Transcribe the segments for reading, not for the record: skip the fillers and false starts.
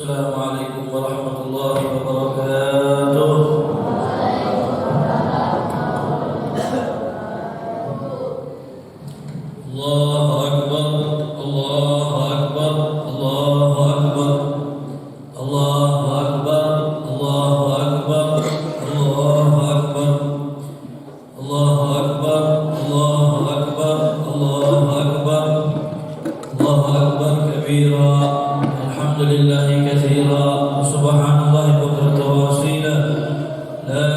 Assalamualaikum warahmatullahi wabarakatuh. Allahu Akbar, Allahu Akbar, Allahu Akbar, Allahu Akbar, Allahu Akbar, Allahu Akbar, Allahu Akbar, Allahu Akbar, Allahu Akbar, Allahu Akbar kabira. Alhamdulillahi katsira, subhanallahi bukratan wa asila. La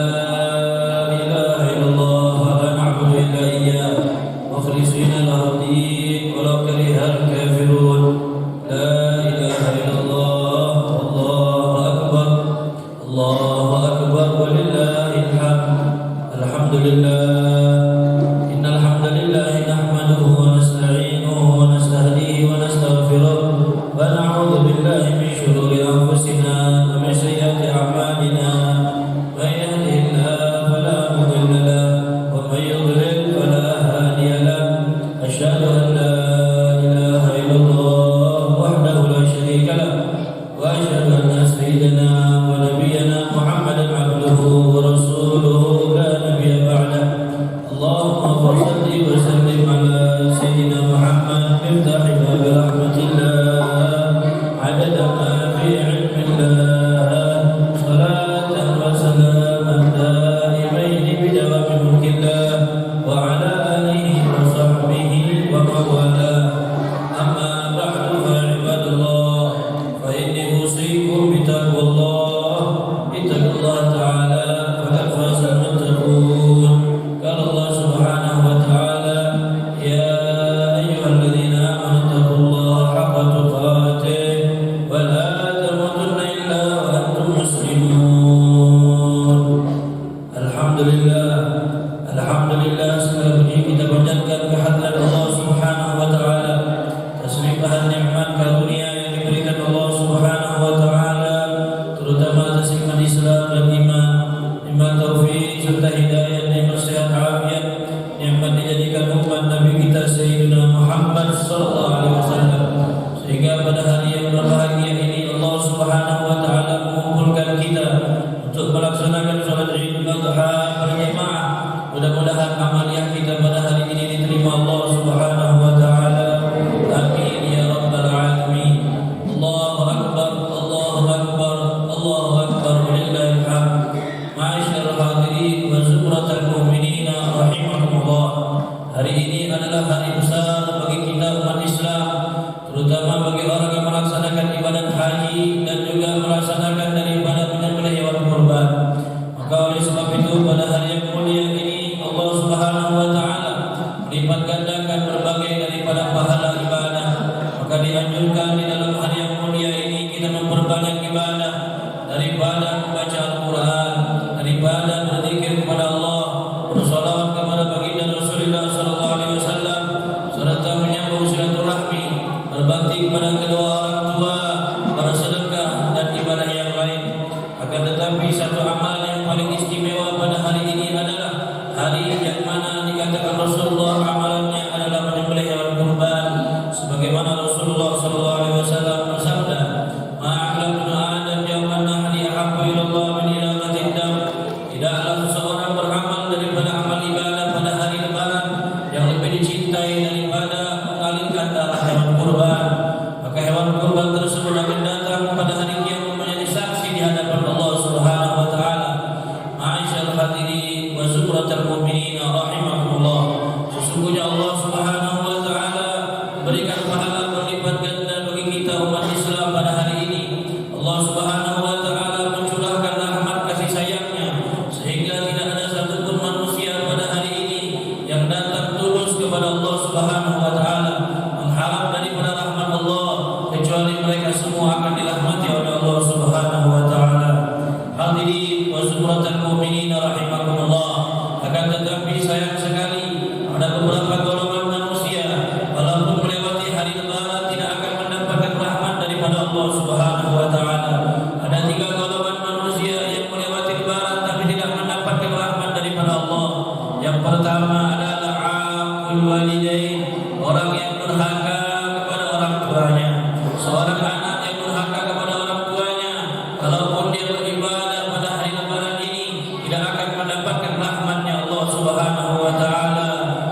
ilaha illallah wa la na'budu illa iyyah, mukhlisina lahu ad-din walau karihal kafirun. La ilaha illallah, Allahu akbar, Allahu akbar walillahil hamd. Alhamdulillah, innal hamdalillah nahmaduhu wa nasta'inuhu wa nastahdihi wa nastaghfiruh. ونعوذ بالله من شرور أنفسنا ومن سيئات أعمالنا من يهده الله فلا مضل له ومن يضلل فلا هادي له أشهد أن لا إله إلا الله وحده لا شريك له وأشهد أن سيدنا ونبينا محمدا عبده ورسوله لا نبي بعده sholat Idul Adha berjamaah. Mudah-mudahan amaliyah kita pada hari ini diterima Allah Subhanahu wa taala. Amin ya rabbal alamin. Allahu akbar, Allahu akbar, Allahu akbar, walillahil hamd. Ma'asyiral hadirin wa zumratal mu'minin rahimakumullah. Hari ini adalah hari besar bagi kita umat Islam, terutama bagi orang yang melaksanakan ibadat haji dan juga melaksanakan daripada menyembelih hewan kurban. Maka oleh sebab itu pada hari yang mulia ini Allah Subhanahu wa taala melipat gandakan berbagai daripada pahala ibadah. Maka dianjurkan di dalam hari yang mulia ini kita memperbanyak ibadah daripada membaca Al-Quran, daripada berzikir kepada Allah, bersolawat kepada baginda Rasulullah sallallahu alaihi wasallam, serta menyambung silaturahmi, berbakti kepada kedua orang tua, bersedekah dan ibadah yang lain. Akan tetapi satu amal yang paling istimewa pada hari ini adalah hari yang mana dikatakan Rasulullah amalannya adalah menyembelih hewan kurban, sebagaimana Rasulullah sallallahu alaihi wasallam bersabda, "Ma'akala Adam yauman nahri ahabbu ila Allah min ilaqatid dam." Tidaklah seseorang beramal daripada amal ibadah pada hari lebaran yang lebih dicintai daripada mengalirkan darah hewan kurban. Maka hewan kurban tersebut akan datang pada hari kiamat menjadi saksi di hadapan Allah Subhanahu wa taala. Ma'asyiral hadirin wa zumratal mu'minin rahimakumullah. Sesungguhnya Allah Subhanahu wa taala berikan pahala berlipat ganda bagi kita umat Islam pada hari ini. Allah Subhanahu wa taala mencurahkan rahmat kasih sayangnya sehingga tidak ada satupun manusia pada hari ini yang datang tulus kepada Allah Subhanahu wa taala mengharap daripada rahmat Allah, kecuali mereka semua akan dirahmati oleh Allah Subhanahu wa taala. Hadirin wa zumratal mu'minin rahimakumullah. Akan tetapi sayang sekali ada beberapa golongan manusia walaupun melewati hari lebaran tidak akan mendapatkan rahmat daripada Allah Subhanahu wa taala. Ada 3 golongan manusia yang melewati lebaran tapi tidak mendapatkan rahmat daripada Allah. Yang pertama adalah aqul walidain, orang yang durhaka kepada orang tuanya. Seorang anak yang durhaka kepada orang tuanya, walaupun dia beribadah pada hari lebaran ini, tidak akan mendapatkan rahmatnya Allah Subhanahu wa taala.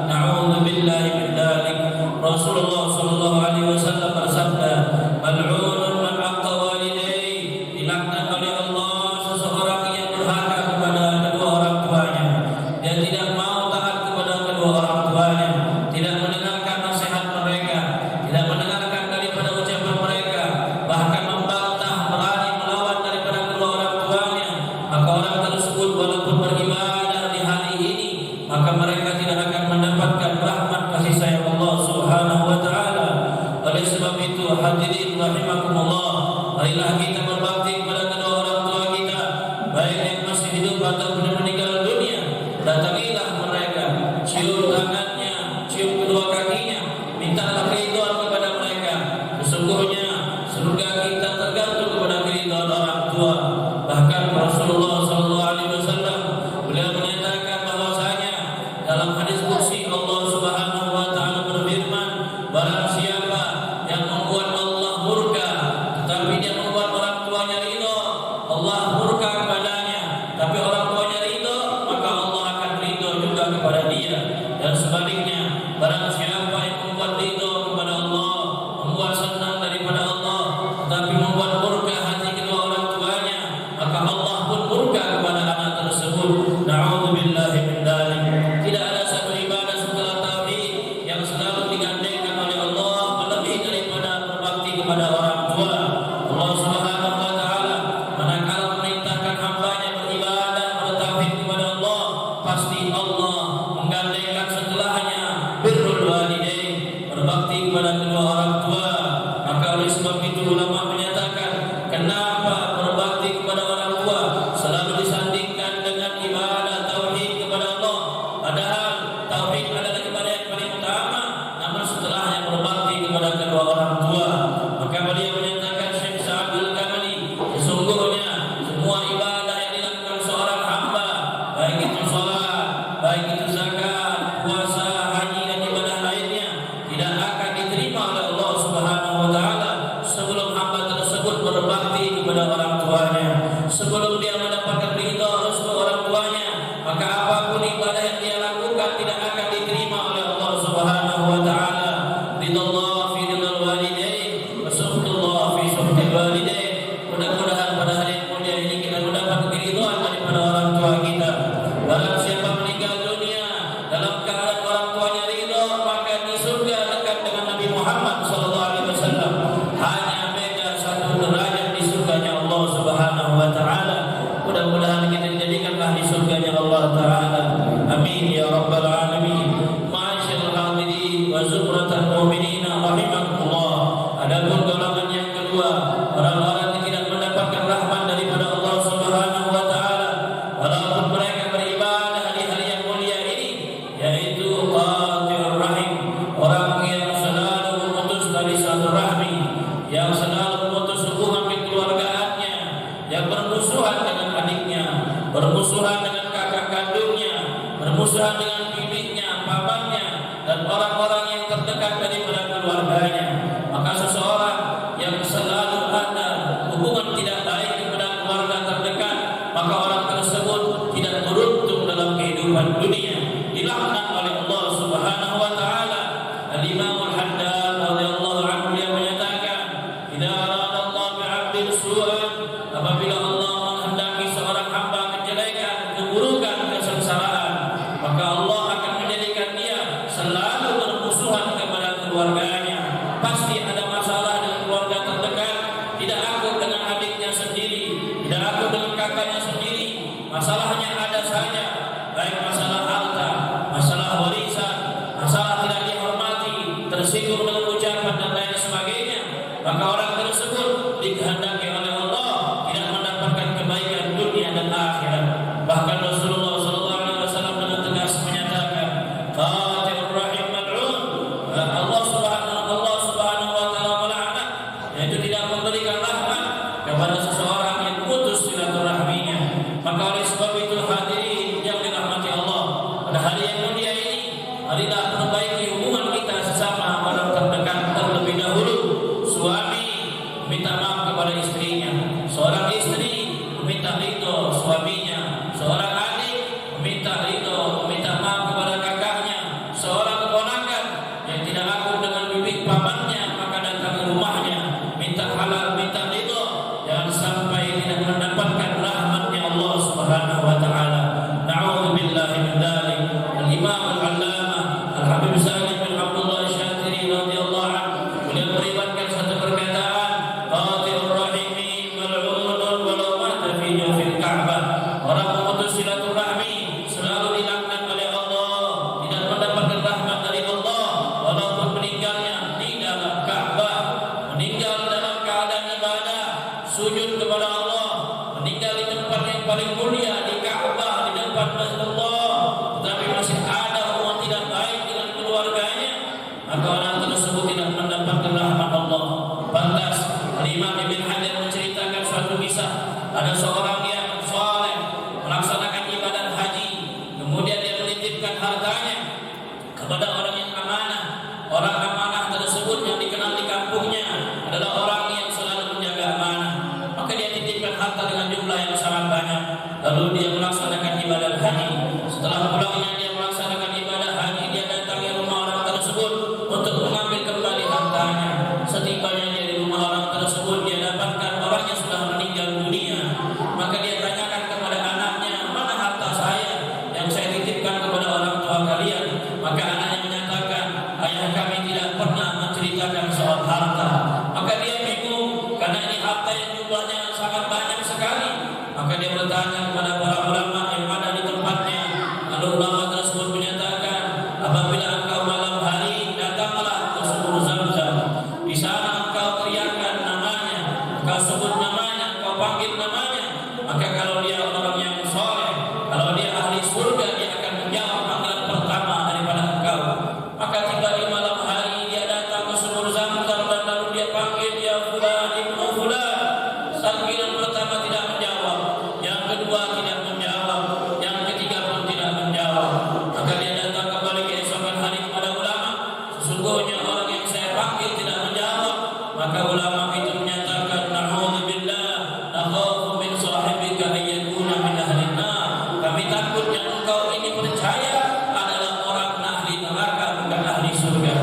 Na'udzubillahi min dzalik. Rasulullah sallallahu alaihi wasallam bersabda, "Mal'unun man aqta walidayhi." Dilaknat oleh Allah seseorang yang durhaka kepada kedua orang tuanya. Dia tidak mau taat kepada kedua orang tuanya, tidak mendengarkan nasihat mereka, tidak mendengarkan daripada ucapan mereka, bahkan membantah, berani melawan daripada kedua orang tuanya. Maka orang tersebut walaupun beribadah di hari ini, maka mereka tidak akan mendapatkan rahmat kasih sayang Allah Subhanahu wa taala. Oleh sebab itu hadirin rahimakumullah, marilah kita berbakti kepada kedua orang tua kita, baik yang masih hidup ataupun yang meninggal dunia. Datangilah mereka, cium tangannya, cium kedua kakinya, mintalah keridhaan kepada mereka. Sesungguhnya surga kita tergantung kepada keridhaan orang tua. Bahkan Rasulullah sallallahu alaihi wasallam beliau menyatakan bahwasanya dalam hadis qudsi Allah Subhanahu wa taala berfirman, barang siapa yang membuat Allah murka tetapi dia membuat orang tuanya ridha, Allah murka kepadanya. Tapi orang tuanya ridha, maka Allah akan ridha juga kepada dia. Dan sebaliknya, barang siapa yang membuat ridha kepada Allah, membuat senang daripada Allah, tetapi membuat murka hati kedua orang tuanya, maka Allah pun murka kepada anak tersebut. Na'udzubillahi min dzalik. Tidak ada satu ibadah setelah tauhid yang selalu digandengkan oleh Allah melebihi daripada berbakti kepada orang tua. Allah Subhanahu wa taala manakala memerintahkan hamba-Nya beribadah bertauhid kepada Allah, pasti Allah menggandengkan setelahnya birrul walidain, berbakti kepada kedua orang tua. Maka oleh sebab itu ulama menyatakan, kenapa berbakti kepada orang tua selalu disandingkan dengan ibadah tauhid kepada Allah, padahal tauhid adalah ibadah yang paling utama, namun setelahnya berbakti kepada kedua orang tua. Maka beliau menyatakan, Syekh Sa'adul Kamali, sesungguhnya semua ibadah yang dilakukan seorang hamba, baik itu salat, baik itu zakat, puasa, haji dan ibadah lainnya, tidak akan diterima oleh Allah Subhanahu wa taala sebelum hamba tersebut berbakti kepada orang tuanya, sebelum dia mendapatkan ridha restu orang bermusuhan dengan kakak kandungnya, bermusuhan dengan bibinya, pamannya, dan orang-orang yang terdekat daripada keluarganya. Maka seseorang yang selalu ada hubungan tidak baik kepada keluarga terdekat, maka orang tersebut tidak beruntung dalam kehidupan dunia, dilaknat oleh Allah Subhanahu wa taala. Al-Imam Al-Haddad radhiyallahu anhu yang menyatakan, "Idza arada Allah bi'abdin su'an," apabila Allah menghendaki seorang hamba kejelekan, keburukan, kesengsaraan, maka Allah akan menjadikan dia selalu bermusuhan kepada keluarganya. Pasti ada masalah dengan keluarga terdekat, tidak akur dengan adiknya sendiri, tidak akur dengan kakaknya sendiri. Masalahnya ada saja, baik masalah harta, masalah warisan, masalah tidak dihormati, tersinggung dengan ucapan dan lain sebagainya. Maka orang tersebut dikehendaki oleh Allah tidak mendapatkan kebaikan dunia dan akhirat. Bahkan Rasulullah SAW dengan tegas menyatakan, "Qati'ur rahim mal'un." Allah Subhanahu wa taala melaknat, yaitu tidak memberikan rahmat kepada seseorang yang putus silaturahminya. Maka oleh sebab itu hadirin yang dirahmati Allah, pada hari yang mulia ini, marilah perbaiki hubungan kita sesama orang terdekat terlebih dahulu. Suami minta maaf kepada istrinya, seorang istri meminta ridho suaminya, seorang adik meminta ridho, meminta maaf kepada kakaknya, seorang keponakan yang tidak akur dengan bibik pamannya maka datang ke rumahnya, minta halal, minta ridho, jangan sampai tidak mendapatkan rahmatnya Allah Subhanahu wa taala. Na'udzubillahi min dzalik. Al-Imam Al-Allamah Al-Habib Salim bin Abdullah Asy-Syatiri radhiyallahu anhu beliau meriwayatkan satu perkataan, "Qati'ur rahimi mal'unun walau mata fi jawfil Ka'bah." Orang memutus silaturahmi selalu dilaknat oleh Allah, tidak mendapatkan rahmat dari Allah walaupun meninggalnya di dalam Ka'bah, meninggal dalam keadaan ibadah, sujud kepada Allah, meninggal di tempat yang paling mulia di Ka'bah, di depan Masjid Allah, tetapi masih ada hubungan tidak baik dengan keluarganya, maka orang tersebut tidak mendapatkan rahmat Allah. Pantas Imam Ibn Hajar menceritakan suatu kisah, ada seorang yang saleh melaksanakan ibadah haji, kemudian dia menitipkan hartanya kepada orang yang amanah. Orang amanah tersebut yang dikenal di kampungnya adalah orang yang selalu menjaga amanah. Maka dia titipkan harta dengan jumlah yang sangat banyak, lalu dia melaksanakan ibadah haji. Setelah pulangnya dia melaksanakan ibadah haji, dia datangi rumah orang tersebut untuk mengambil kembali hartanya. Setibanya dia di rumah orang tersebut, dia dapatkan orangnya sudah meninggal dunia. Maka dia tanyakan kepada anaknya, "Mana harta saya yang saya titipkan kepada orang tua kalian?" Maka anaknya menyatakan, "Ayah kami tidak pernah menceritakan soal harta." Maka dia bingung karena ini harta yang jumlahnya sangat banyak sekali. Maka dia bertanya kepada para ulama yang ada di tempatnya. Lalu ulama tersebut menyatakan, "Apabila engkau malam hari datanglah ke sumur Zam-Zam. Di sana engkau teriakkan namanya, engkau sebut namanya, engkau panggil namanya. Maka kalau dia orang yang soleh, kalau dia ahli surga, dia akan menjawab panggilan pertama daripada engkau." Maka tiba di malam hari dia datang ke sumur Zam-Zam dan lalu dia panggil, "Ya fulan ibnu fulan." Panggilan pertama tidak menjawab, yang kedua tidak menjawab, yang ketiga pun tidak menjawab. Maka dia datang kembali keesokan hari kepada ulama, "Sesungguhnya orang yang saya panggil tidak menjawab." Maka ulama itu menyatakan, "Na'udzubillah, nakhafu min sahibika ayyakuna min ahlin nar." Kami takut yang engkau ini percaya adalah orang ahli neraka, bukan ahli surga.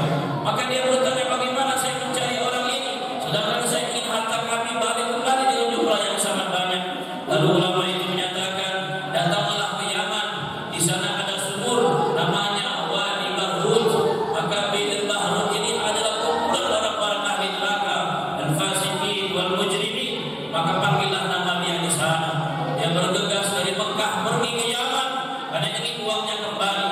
Maka dia bertanya, "Bagaimana saya mencari orang ini sedangkan saya ingin harta kami balik kembali dengan jumlah yang sangat banyak?" Lalu ulama itu menyatakan, "Datanglah ke Yaman, di sana ada sumur namanya Wadi Bahrut." Maka Bi'r Bahrut ini adalah kumpulan orang-orang ahli neraka dan fasikin wal mujrimin. Maka panggillah nama dia di sana. Dia bergegas dari Mekah pergi ke Yaman karena ingin uangnya kembali.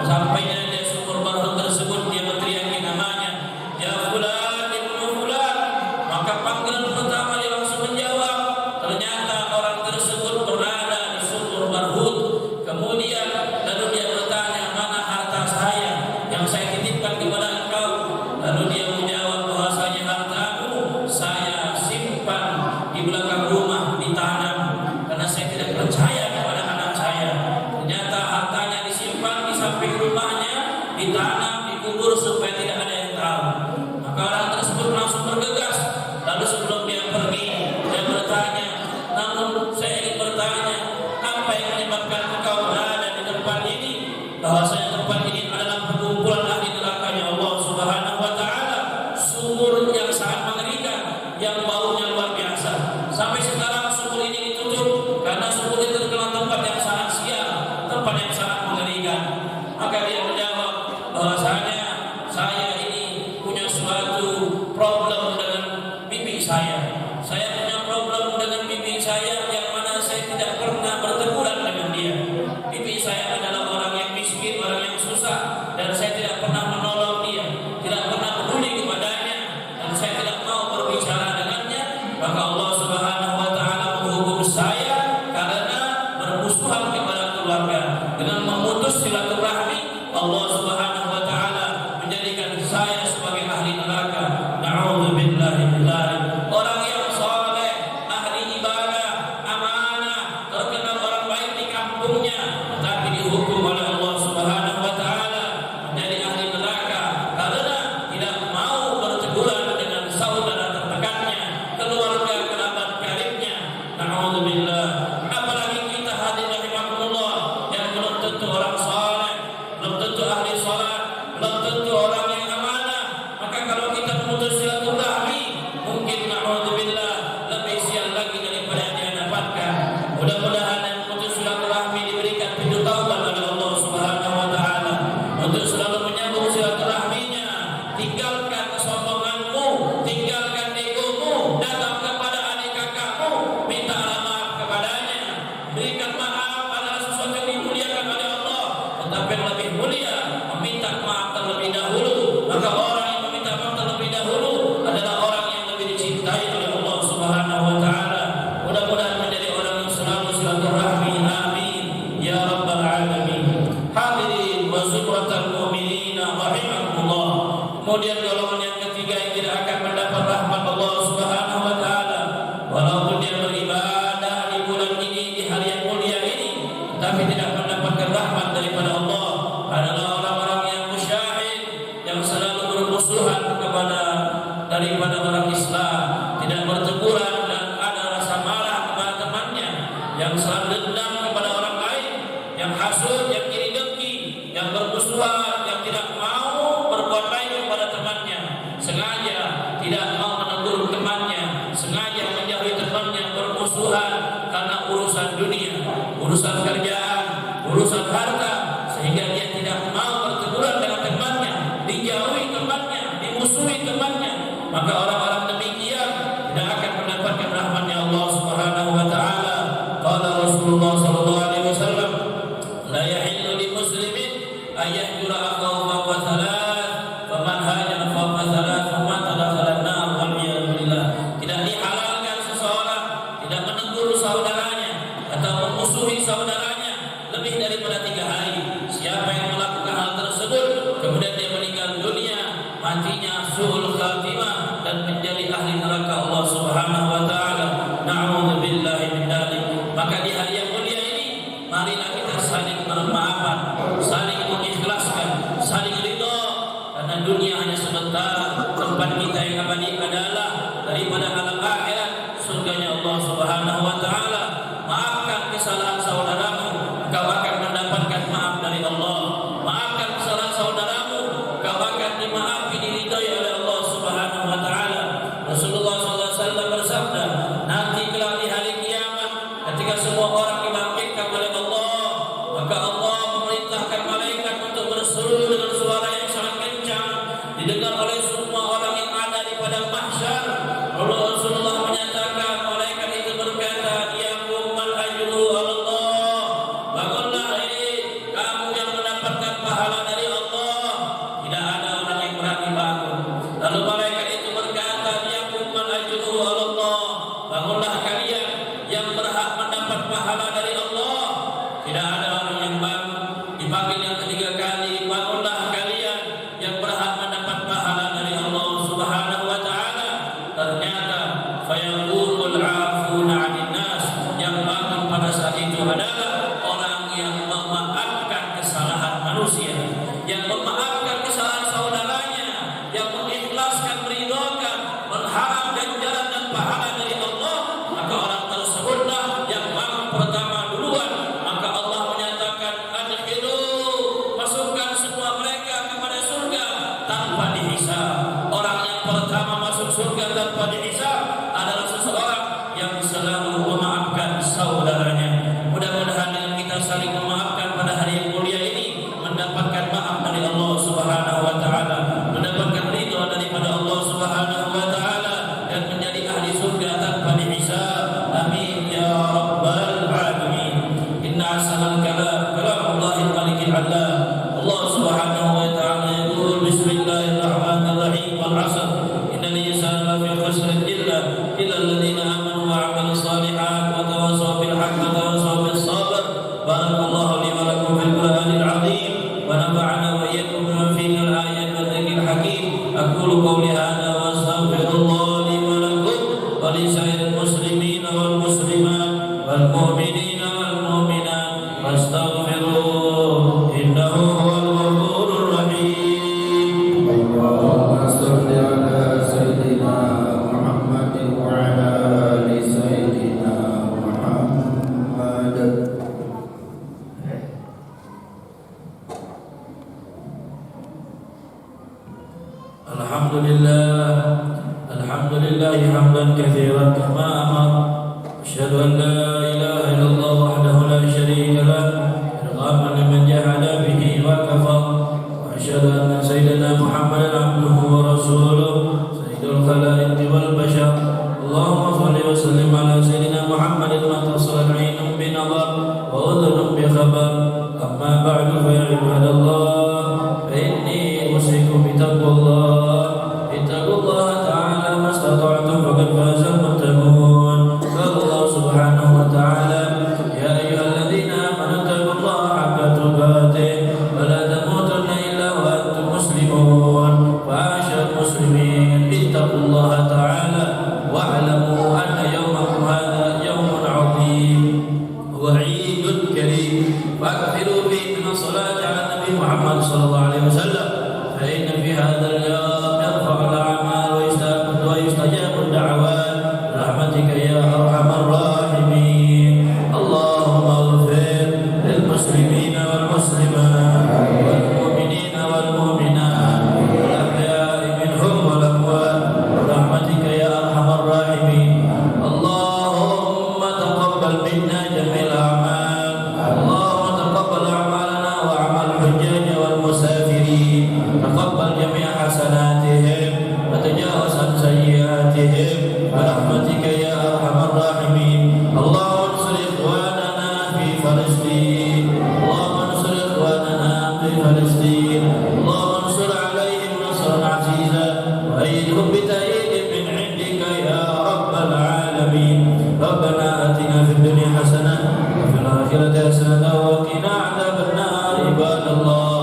Sampainya di sumur Bahrut tersebut, dia berteriaki namanya, "Ya fulan ibnu fulan." Maka panggilan pertama dia langsung menjawab. Ternyata orang tersebut berada di sumur Bahrut. Kemudian lalu dia bertanya, "Mana harta saya yang saya titipkan kepada engkau?" Lalu dia menjawab bahwasanya hartamu saya simpan di belakang rumah, ditanam, karena saya tidak percaya kepada anak saya. ditanam, dikubur supaya tidak ada yang tahu. Maka orang tersebut langsung bergegas. Lalu sebelum dia pergi, dia bertanya, namun saya ingin bertanya, apa yang menyebabkan engkau berada di tempat ini? Bahwasanya tempat ini adalah perkumpulan ahli nerakanya Allah Subhanahu wa taala. Sumur yang sangat mengerikan, yang baunya luar biasa. Sampai sekarang sumur ini ditutup karena sumur itu terkenal tempat yang sangat sial, tempat yang sangat mengerikan. Maka dia menjawab bahwasanya saya ini punya suatu problem dengan bibi saya. Saya punya problem dengan bibi saya yang mana saya tidak pernah berteguran dengan dia. Bibi saya adalah orang yang miskin, orang yang susah, dan saya tidak pernah menolong dia, tidak pernah peduli kepadanya, dan saya tidak mau berbicara dengannya. Maka Allah Subhanahu wa taala menghukum saya karena bermusuhan kepada keluarga. Dengan memutus silaturahmi, Allah Subhanahu wa taala menjadikan saya sebagai ahli neraka. Na'udzubillahi min dzalik. Orang yang saleh, ahli ibadah, amanah, terkenal orang baik di kampungnya, tetapi dihukum oleh Allah Subhanahu wa taala menjadi ahli neraka karena tidak mau berteguran dengan saudara terdekatnya, keluarga kerabat karibnya. Na'udzubillah. Apalagi kita hadir rahimakumullah yang belum tentu orang saleh, belum tentu ahli salat, belum tentu orang yang amanah. Maka kalau kita memutus silaturahmi, mungkin na'udzubillah lebih sial lagi daripada yang dia dapatkan. Mudah-mudahan yang memutus silaturahmi diberikan pintu taubat oleh Allah Subhanahu wa taala untuk selalu menyambung silaturahminya. Tinggalkan kesombonganmu, tinggalkan egomu, datang kepada adik kakakmu, mintalah maaf kepadanya. Berikan maaf adalah sesuatu yang dimuliakan oleh Allah, tetapi yang lebih mulia meminta maaf terlebih dahulu. Maka orang yang meminta maaf terlebih dahulu adalah orang yang lebih dicintai oleh Allah Subhanahu wa taala. Mudah-mudahan menjadi orang yang selalu silaturahmi. Amin ya rabbal alamin. Hadirin wa zumratal mu'minin rahimakumullah. Kemudian golongan yang ketiga yang tidak akan mendapat rahmat Allah Subhanahu wa taala walaupun dia beribadah di bulan ini, di hari yang mulia ini, tapi tidak mendapatkan rahmat daripada Allah adalah orang-orang yang musyahid, yang selalu bermusuhan daripada orang Islam, tidak berteguran dan ada rasa marah kepada temannya, yang selalu dendam kepada orang lain, yang hasud, yang iri dengki, yang bermusuhan, yang tidak mau berbuat baik kepada temannya, sengaja tidak mau menegur temannya, sengaja menjauhi temannya, bermusuhan karena urusan dunia, urusan kerjaan, urusan harta, sehingga dia tidak mau berteguran dengan temannya, dijauhi temannya, dimusuhi temannya. Maka orang-orang demikian tidak akan mendapatkan rahmatnya Allah Subhanahu wa taala. Qala Rasulullah sallallahu alaihi wasallam, la yahillu li muslimin ayyahjura akhahu fawqa thalath, faman hajara fawqa thalath faman tadakhala an-nar wal iyad billah. Tidak dihalalkan seseorang tidak menegur saudaranya atau memusuhi saudaranya lebih daripada 3 hari. Siapa yang melakukan hal tersebut kemudian dia meninggal dunia, matinya su'ul khatimah dan menjadi ahli neraka Allah Subhanahu wa taala. Na'udzubillahi min dzalik. Maka di hari yang mulia ini, marilah kita saling bermaafan, saling mengikhlaskan, saling ridha, karena dunia hanya sebentar. Tempat kita yang abadi adalah daripada alam akhirat, surganya Allah Subhanahu wa taala. Maafkan kesalahan saudaramu, kau akan mendapatkan maaf dari Allah. Maafkan kesalahan saudaramu, kau akan dimaafi, diridhai oleh Allah Subhanahu wa taala. Rasulullah SAW bersabda, nanti kelak di hari kiamat ketika semua orang dibangkitkan oleh Allah, maka Allah memerintahkan malaikat untuk berseru dengan suara yang sangat kencang, didengar oleh semua orang yang ada di padang mahsyar. Lalu Rasulullah menyatakan, malaikat itu berkata, ya umman ajru Allah, bangunlah kamu yang mendapatkan pahala dari Allah. Tidak ada orang yang berani bangun. Lalu malaikat itu berkata, ya umman ajru Allah, bangunlah kalian yang berhak mendapat pahala dari Allah. Tidak ada orang yang bangun. Dipanggil yang ketiga kali, bangunlah kalian yang berhak mendapat pahala dari Allah Subhanahu wa taala. Ternyata fayaqulul 'afuna 'anil nas, yang bangun pada saat itu adalah orang yang memaafkan kesalahan manusia, yang memaafkan الأعلام كلام الله الملك العلام. الله سبحانه وتعالى يقول بسم الله الرحمن الرحيم والعصر إن الإنسان لفي خسر إلا الذين آمنوا وعملوا الصالحات وتواصوا بالحق وتواصوا بالصبر. بارك الله لي ولكم في القرآن العظيم ونفعنا وإياكم بما فيه الآيات والذكر الحكيم. أقول قولي هذا وأستغفر الله لي ولكم ولسائر المسلمين والمسلمات والمؤمنين والمؤمنات فاستغفروه إنه هو الغفور الرحيم. اللهم صل على سيدنا محمد وعلى آل سيدنا محمد. الحمد لله حمدا كثيرا كما أمر. أشهد أن لا إله إلا الله وحده لا شريك له إرغاما لمن جحد به وكفر. وأشهد أن سيدنا محمدا عبده ورسوله سيد الخلائق والبشر. اللهم صل وسلم على سيدنا محمد ما اتصلت عين بنظر وأذن بخبر. أما بعد فيا عباد الله فإني أوصيكم بتقوى الله. اتقوا الله تعالى ما استطعتم فقد فاز المتقون. قال الله سبحانه وتعالى يا أيها الذين آمنوا اتقوا الله حق تقاته ولا تموتن إلا وأنتم مسلمون. وعاشر المسلمين اتقوا الله تعالى واعلموا أن يومكم هذا يوم عظيم وعيد كريم. فأكثروا فيه من الصلاة على النبي محمد صلى الله عليه وسلم فإن في هذا اليوم يرفع الأعمال ويستجاب الدعوات برحمتك يا أرحم الراحمين. اللهم اغفر للمسلمين والمسلمات والمؤمنين والمؤمنات الأحياء منهم والأموات برحمتك يا أرحم الراحمين. اللهم تقبل منا جميع الأعمال. اللهم تقبل أعمالنا وأعمال الحجاج والمسافرين. تقبل جميع حسناتهم وتجاوز عن سيئاتهم برحمتك يا أرحم الراحمين. اللهم انصر إخواننا في فلسطين. اللهم انصر إخواننا في فلسطين. اللهم انصر عليهم نصرا عزيزا وأيدهم بتأييد من عندك يا رب العالمين. ربنا آتنا في الدنيا حسنة وفي الآخرة حسنة وقنا عذاب النار. عباد الله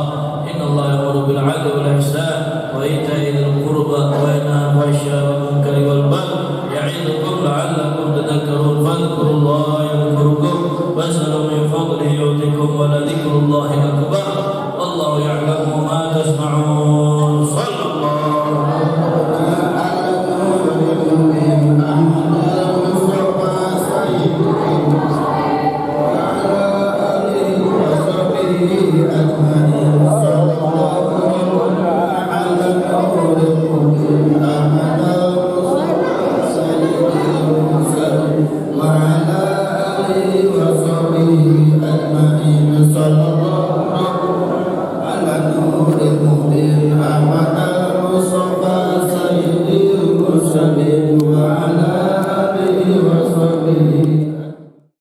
إن الله يأمر بالعدل والإحسان وإيتاء ذي القربى وينهى عن الفحشاء والمنكر والبغي يعظكم لعلكم تذكرون. فاذكروا الله يذكركم واسألوا من فضله يعطكم ولذكر الله أكبر